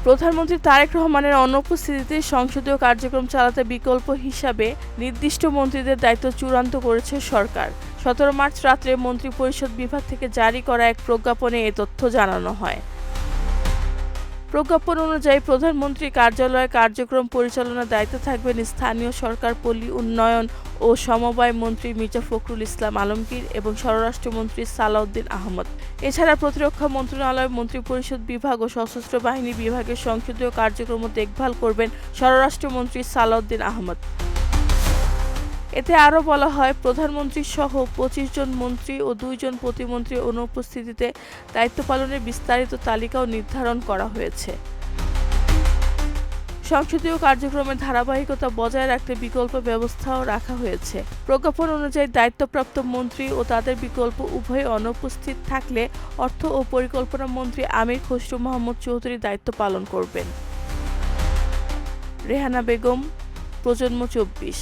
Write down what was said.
প্রধানমন্ত্রী তারেক রহমানের অনুপস্থিতিতে সংসদীয় কার্যক্রম চালাতে বিকল্প হিসাবে নির্দিষ্ট মন্ত্রীদের দায়িত্ব চূড়ান্ত করেছে সরকার। 17 মার্চ রাত্রে মন্ত্রিপরিষদ বিভাগ থেকে জারি করা এক প্রজ্ঞাপনে এ তথ্য জানানো হয়। প্রজ্ঞাপন অনুযায়ী প্রধানমন্ত্রী কার্যালয়ে কার্যক্রম পরিচালনার দায়িত্বে থাকবেন স্থানীয় সরকার, পল্লী উন্নয়ন ও সমবায় মন্ত্রী মির্জা ফখরুল ইসলাম আলমগীর এবং স্বরাষ্ট্রমন্ত্রী সালাউদ্দিন আহমদ। এছাড়া প্রতিরক্ষা মন্ত্রণালয়, মন্ত্রিপরিষদ বিভাগ ও সশস্ত্র বাহিনী বিভাগের সংসদীয় কার্যক্রম দেখভাল করবেন স্বরাষ্ট্রমন্ত্রী সালাউদ্দিন আহমদ। এতে আরও বলা হয়, প্রধানমন্ত্রী সহ 25 জন মন্ত্রী ও 2 জন প্রতিমন্ত্রীর অনুপস্থিতিতে দায়িত্ব পালনের বিস্তারিত তালিকাও নির্ধারণ করা হয়েছে। সংসদীয় কার্যক্রমের ধারাবাহিকতা বজায় রাখতে বিকল্প ব্যবস্থাও রাখা হয়েছে। প্রজ্ঞাপন অনুযায়ী দায়িত্বপ্রাপ্ত মন্ত্রী ও তাদের বিকল্প উভয়ে অনুপস্থিত থাকলে অর্থ ও পরিকল্পনা মন্ত্রী আমির খসরু মাহমুদ চৌধুরী দায়িত্ব পালন করবেন। রেহানা বেগম, প্রজন্ম 24।